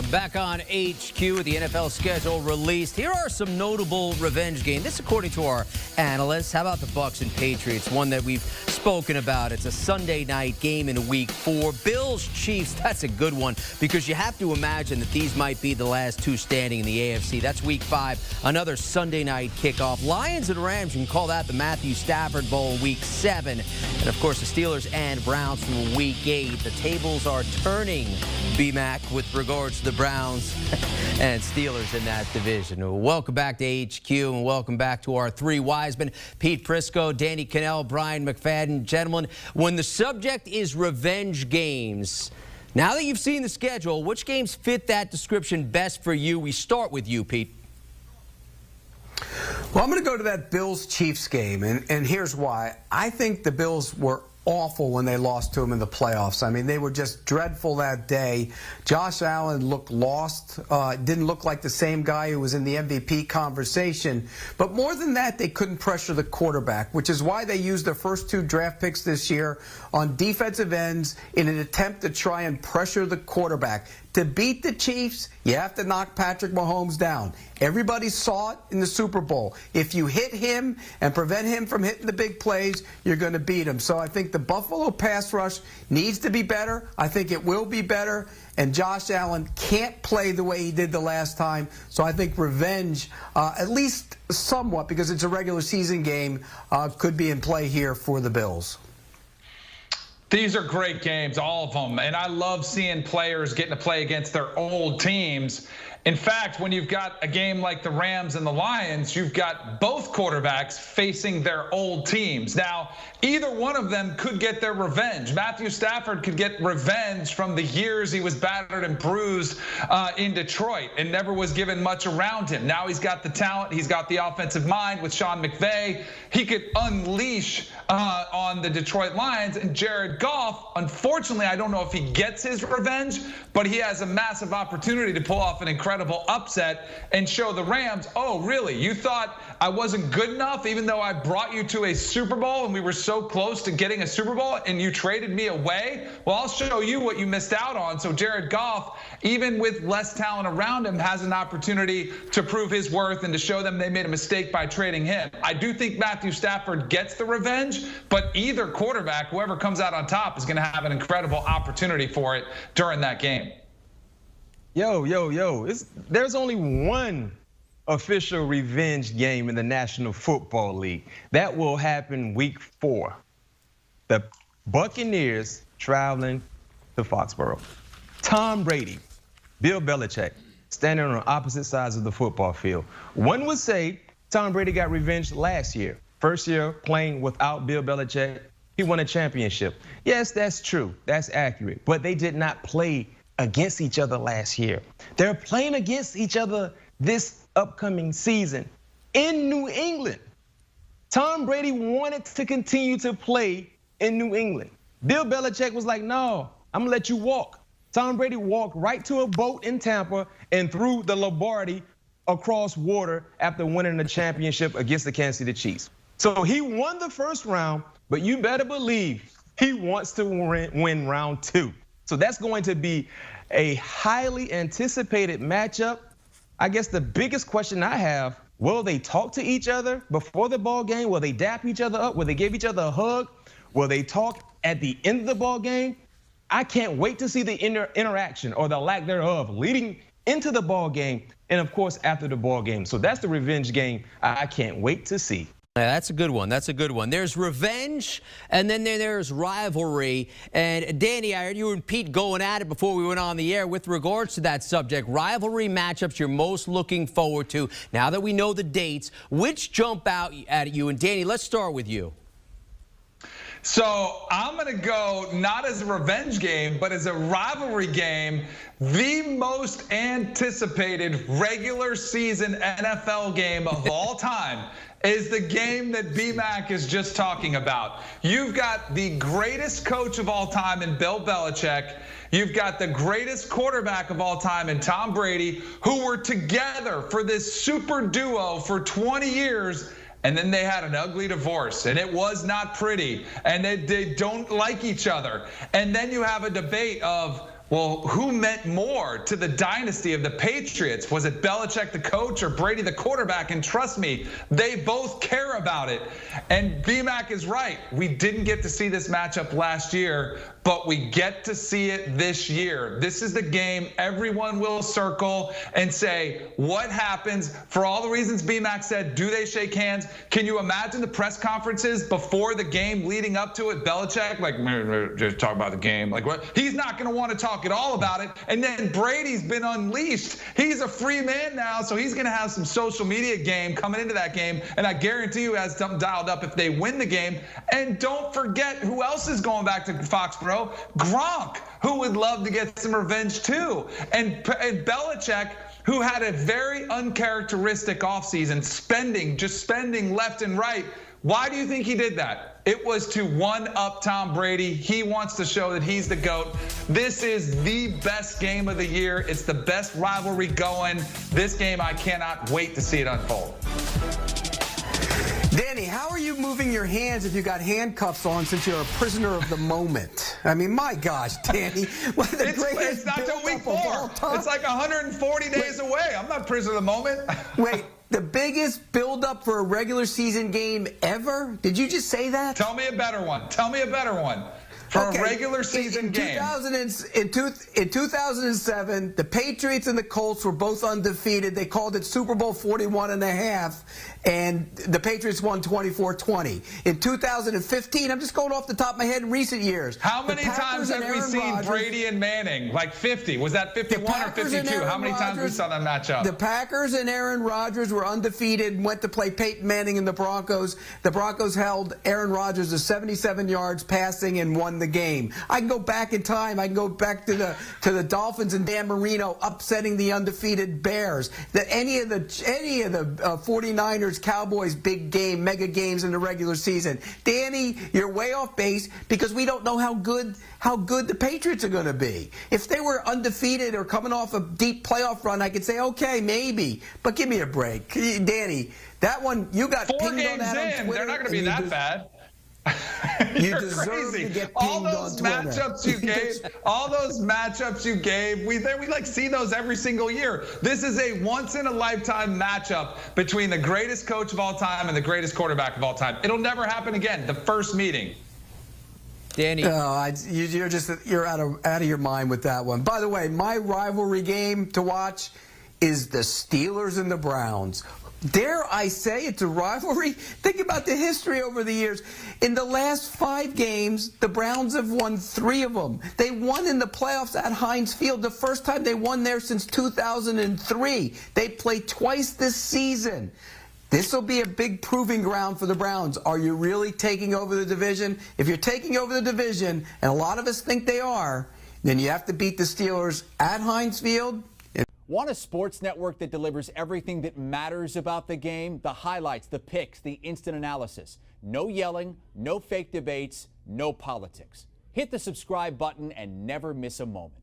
Back on HQ with the NFL schedule released. Here are some notable revenge games. This according to our analysts. How about the Bucs and Patriots? One that we've spoken about. It's a Sunday night game in week 4. Bills, Chiefs, that's a good one because you have to imagine that these might be the last two standing in the AFC. That's week 5. Another Sunday night kickoff. Lions and Rams, you can call that the Matthew Stafford Bowl, week 7. And of course the Steelers and Browns from week 8. The tables are turning, B-Mac, with regards to the Browns and Steelers in that division. Welcome back to HQ and welcome back to our three wise men, Pete Prisco, Danny Cannell, Brian McFadden. Gentlemen, when the subject is revenge games, now that you've seen the schedule, which games fit that description best for you? We start with you, Pete. Well, I'm going to go to that Bills-Chiefs game, and here's why. I think the Bills were awful when they lost to them in the playoffs. I mean, they were just dreadful that day. Josh Allen looked lost. Didn't look like the same guy who was in the MVP conversation. But more than that, they couldn't pressure the quarterback, which is why they used their first 2 draft picks this year on defensive ends in an attempt to try and pressure the quarterback. To beat the Chiefs, you have to knock Patrick Mahomes down. Everybody saw it in the Super Bowl. If you hit him and prevent him from hitting the big plays, you're going to beat him. So I think the Buffalo pass rush needs to be better. I think it will be better. And Josh Allen can't play the way he did the last time. So I think revenge, at least somewhat, because it's a regular season game, could be in play here for the Bills. These are great games, all of them, and I love seeing players getting to play against their old teams. In fact, when you've got a game like the Rams and the Lions, you've got both quarterbacks facing their old teams. Now, either one of them could get their revenge. Matthew Stafford could get revenge from the years he was battered and bruised in Detroit and never was given much around him. Now he's got the talent. He's got the offensive mind with Sean McVay. He could unleash on the Detroit Lions. And Jared Goff, unfortunately, I don't know if he gets his revenge, but he has a massive opportunity to pull off an incredible upset and show the Rams, oh, really? You thought I wasn't good enough even though I brought you to a Super Bowl and we were so close to getting a Super Bowl and you traded me away? Well, I'll show you what you missed out on. So Jared Goff, even with less talent around him, has an opportunity to prove his worth and to show them they made a mistake by trading him. I do think Matthew Stafford gets the revenge, but either quarterback, whoever comes out on top, is going to have an incredible opportunity for it during that game. There's only one official revenge game in the National Football League. That will happen week 4. The Buccaneers traveling to Foxborough. Tom Brady, Bill Belichick, standing on opposite sides of the football field. One would say Tom Brady got revenge last year. First year playing without Bill Belichick, he won a championship. Yes, that's true. That's accurate. But they did not play against each other last year. They're playing against each other this upcoming season in New England. Tom Brady wanted to continue to play in New England. Bill Belichick was like, no, I'm gonna let you walk. Tom Brady walked right to a boat in Tampa and threw the Lombardi across water after winning the championship against the Kansas City Chiefs. So he won the first round, but you better believe he wants to win round 2. So that's going to be a highly anticipated matchup. I guess the biggest question I have, will they talk to each other before the ball game? Will they dap each other up? Will they give each other a hug? Will they talk at the end of the ball game? I can't wait to see the interaction or the lack thereof leading into the ball game and of course after the ball game. So that's the revenge game I can't wait to see. Yeah, that's a good one. That's a good one. There's revenge, and then there's rivalry. And Danny, I heard you and Pete going at it before we went on the air with regards to that subject. Rivalry matchups you're most looking forward to. Now that we know the dates, which jump out at you? And Danny, let's start with you. So I'm going to go not as a revenge game, but as a rivalry game. The most anticipated regular season NFL game of all time is the game that B-Mac is just talking about. You've got the greatest coach of all time in Bill Belichick. You've got the greatest quarterback of all time in Tom Brady, who were together for this super duo for 20 years. And then they had an ugly divorce, and it was not pretty, and they don't like each other. And then you have a debate of, well, who meant more to the dynasty of the Patriots? Was it Belichick, the coach, or Brady, the quarterback? And trust me, they both care about it. And BMAC is right. We didn't get to see this matchup last year, but we get to see it this year. This is the game everyone will circle and say, what happens? For all the reasons BMAC said, do they shake hands? Can you imagine the press conferences before the game leading up to it? Belichick, like, just talk about the game. Like, what? He's not going to want to talk at all about it. And then Brady's been unleashed. He's a free man now, so he's going to have some social media game coming into that game. And I guarantee you has something dialed up if they win the game. And don't forget who else is going back to Foxborough? Gronk, who would love to get some revenge too. And Belichick, who had a very uncharacteristic offseason, just spending left and right. Why do you think he did that? It was to one-up Tom Brady. He wants to show that he's the GOAT. This is the best game of the year. It's the best rivalry going. This game, I cannot wait to see it unfold. Danny, how are you moving your hands if you got handcuffs on since you're a prisoner of the moment? I mean, my gosh, Danny. It's not till week 4. It's like 140 days away. I'm not prisoner of the moment. Wait, the biggest buildup for a regular season game ever? Did you just say that? Tell me a better one. Tell me a better one. For a regular season game. In 2007, the Patriots and the Colts were both undefeated. They called it Super Bowl 41.5, and the Patriots won 24-20. In 2015, I'm just going off the top of my head in recent years. How many times have we seen Brady and Manning? Like 50. Was that 51 or 52? How many times we saw that matchup? The Packers and Aaron Rodgers were undefeated, went to play Peyton Manning and the Broncos. The Broncos held Aaron Rodgers to 77 yards passing and won the game. I can go back in time. I can go back to the Dolphins and Dan Marino upsetting the undefeated Bears. Any of the 49ers, Cowboys big game, mega games in the regular season. Danny, you're way off base because we don't know how good the Patriots are going to be. If they were undefeated or coming off a deep playoff run, I could say, okay, maybe. But give me a break. Danny, that one, you got 4 pinged games on that on in. Twitter. They're not going to be that bad. You deserve crazy. to get all those matchups you gave, we like see those every single year. This is a once in a lifetime matchup between the greatest coach of all time and the greatest quarterback of all time. It'll never happen again. The first meeting. Danny, you're out of your mind with that one. By the way, my rivalry game to watch is the Steelers and the Browns. Dare I say it's a rivalry? Think about the history over the years. In the last 5 games, the Browns have won 3 of them. They won in the playoffs at Heinz Field, the first time they won there since 2003. They played twice this season. This will be a big proving ground for the Browns. Are you really taking over the division? If you're taking over the division, and a lot of us think they are, then you have to beat the Steelers at Heinz Field. Want a sports network that delivers everything that matters about the game? The highlights, the picks, the instant analysis. No yelling, no fake debates, no politics. Hit the subscribe button and never miss a moment.